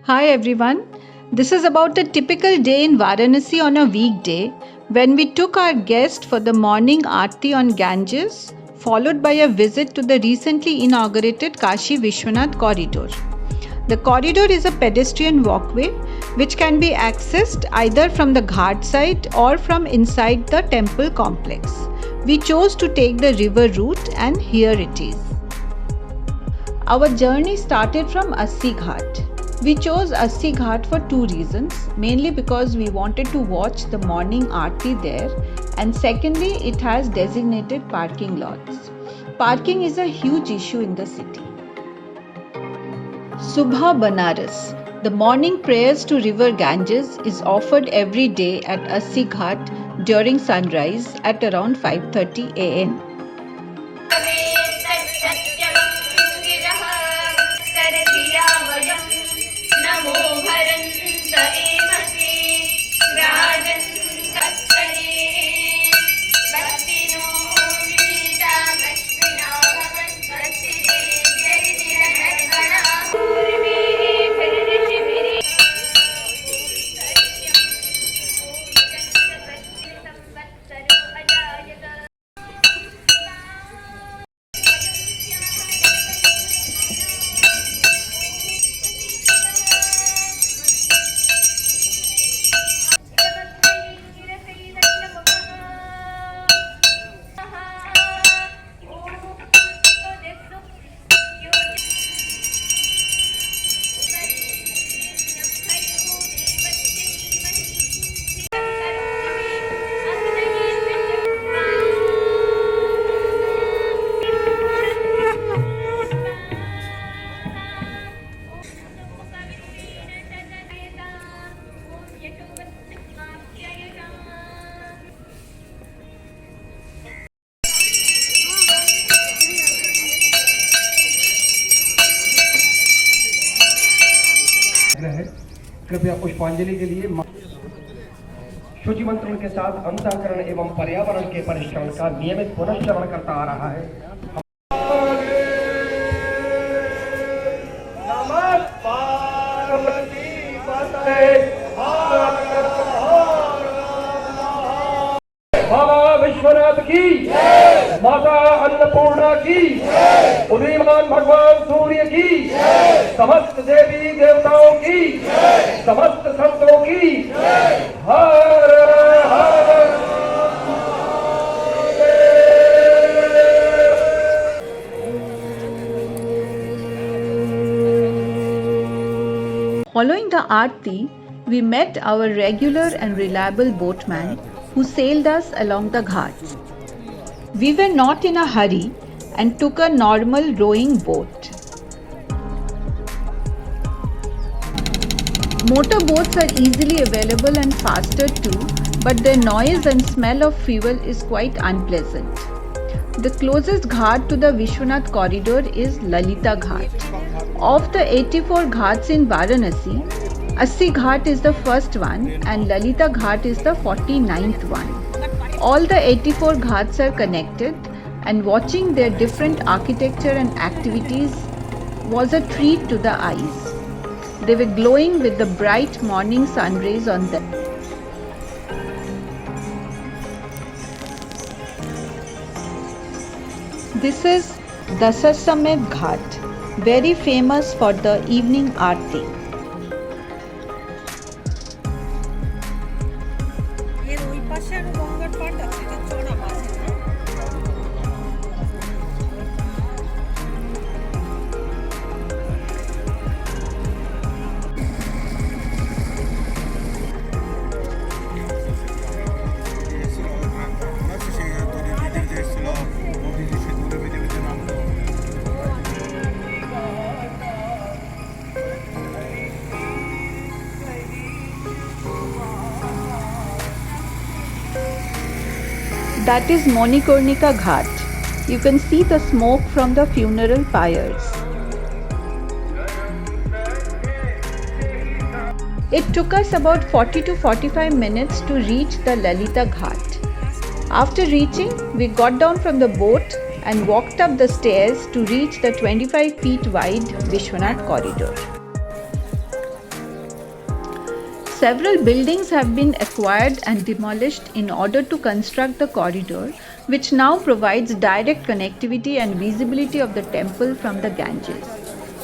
Hi everyone. This is about a typical day in Varanasi on a weekday when we took our guest for the morning Aarti on Ganges, followed by a visit to the recently inaugurated Kashi Vishwanath corridor. The corridor is a pedestrian walkway which can be accessed either from the ghat side or from inside the temple complex. We chose to take the river route and here it is. Our journey started from Assi Ghat. We chose Assi Ghat for two reasons, mainly because we wanted to watch the morning Aarti there, and secondly, it has designated parking lots. Parking is a huge issue in the city. Subha Banaras. The morning prayers to river Ganges is offered every day at Assi Ghat during sunrise at around 5:30 am. कृपया पुष्पांजलि के लिए शुचि मंत्रण के साथ अंतःकरण एवं पर्यावरण के परिश्रम का नियमित पुनश्चरण करता आ रहा है। बाबा विश्वनाथ की, माता अन्नपूर्णा की, उदीयमान भगवान सूर्य की, समस्त देवी देवताओं की, समस्त संतों की, हर हर। Following the Aarti, we met our regular and reliable boatman who sailed us along the ghats. We were not in a hurry and took a normal rowing boat. Motor boats are easily available and faster too, but their noise and smell of fuel is quite unpleasant. The closest ghat to the Vishwanath corridor is Lalita Ghat. Of the 84 ghats in Varanasi, Assi Ghat is the first one and Lalita Ghat is the 49th one. All the 84 ghats are connected and watching their different architecture and activities was a treat to the eyes. They were glowing with the bright morning sun rays on them. This is Dasasamit Ghat, very famous for the evening Aarti. That is Monikornika Ghat. You can see the smoke from the funeral pyres. It took us about 40 to 45 minutes to reach the Lalita Ghat. After reaching, we got down from the boat and walked up the stairs to reach the 25 feet wide Vishwanath corridor. Several buildings have been acquired and demolished in order to construct the corridor, which now provides direct connectivity and visibility of the temple from the Ganges.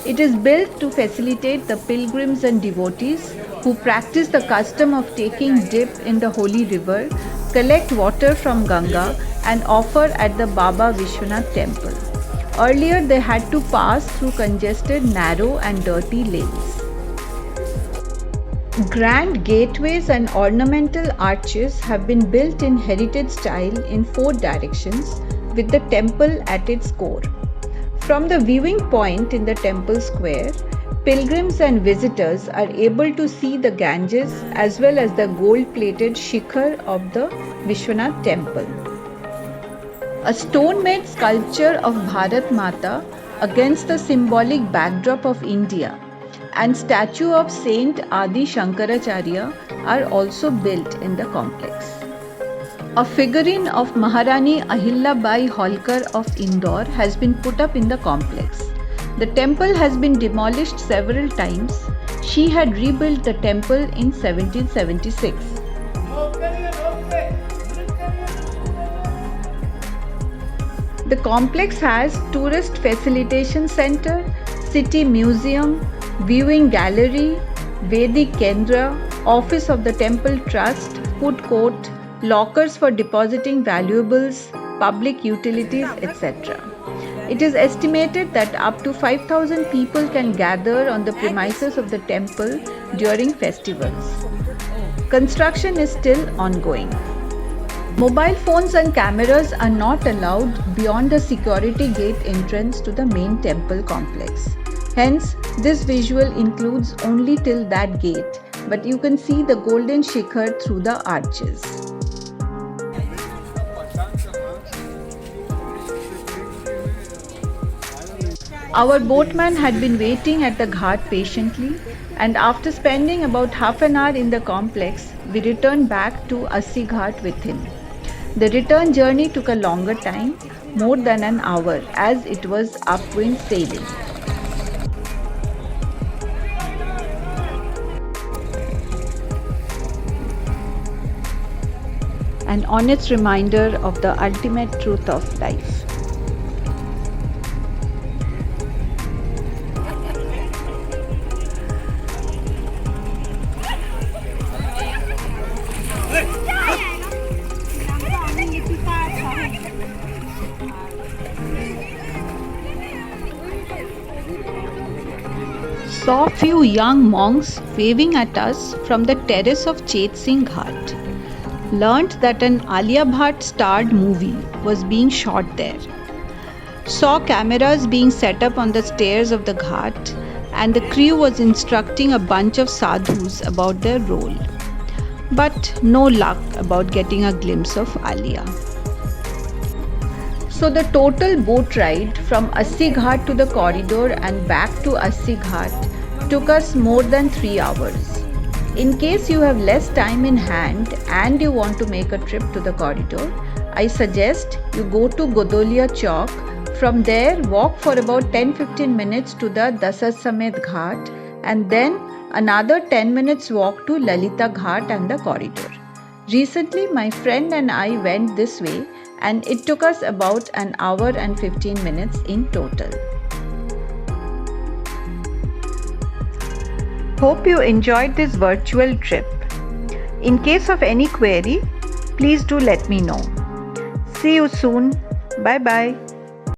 It is built to facilitate the pilgrims and devotees who practice the custom of taking dip in the holy river, collect water from Ganga, and offer at the Baba Vishwanath temple. Earlier, they had to pass through congested, narrow, and dirty lanes. Grand gateways and ornamental arches have been built in heritage style in 4 directions, with the temple at its core. From the viewing point in the temple square, pilgrims and visitors are able to see the Ganges as well as the gold-plated shikhar of the Vishwanath temple. A stone-made sculpture of Bharat Mata against the symbolic backdrop of India and statue of Saint Adi Shankaracharya are also built in the complex. A figurine of Maharani Ahilya Bai Holkar of Indore has been put up in the complex. The temple has been demolished several times. She had rebuilt the temple in 1776. The complex has tourist facilitation center, city museum, viewing gallery, Vedic Kendra, office of the temple trust, food court, lockers for depositing valuables, public utilities, etc. It is estimated that up to 5,000 people can gather on the premises of the temple during festivals. Construction is still ongoing. Mobile phones and cameras are not allowed beyond the security gate entrance to the main temple complex. Hence, this visual includes only till that gate, but you can see the golden shikhar through the arches. Our boatman had been waiting at the ghat patiently, and after spending about half an hour in the complex, we returned back to Assi Ghat with him. The return journey took a longer time, more than an hour, as it was upwind sailing. An honest reminder of the ultimate truth of life. Saw few young monks waving at us from the terrace of Chet Singh Ghat. Learnt that an Alia Bhatt starred movie was being shot there. Saw cameras being set up on the stairs of the ghat, and the crew was instructing a bunch of sadhus about their role. But no luck about getting a glimpse of Alia. So the total boat ride from Assi Ghat to the corridor and back to Assi Ghat took us more than 3 hours. In case you have less time in hand and you want to make a trip to the corridor, I suggest you go to Godolia Chowk. From there, walk for about 10-15 minutes to the Dasasamed Ghat, and then another 10 minutes walk to Lalita Ghat and the corridor. Recently, my friend and I went this way, and it took us about an hour and 15 minutes in total. Hope you enjoyed this virtual trip. In case of any query, please do let me know. See you soon. Bye bye.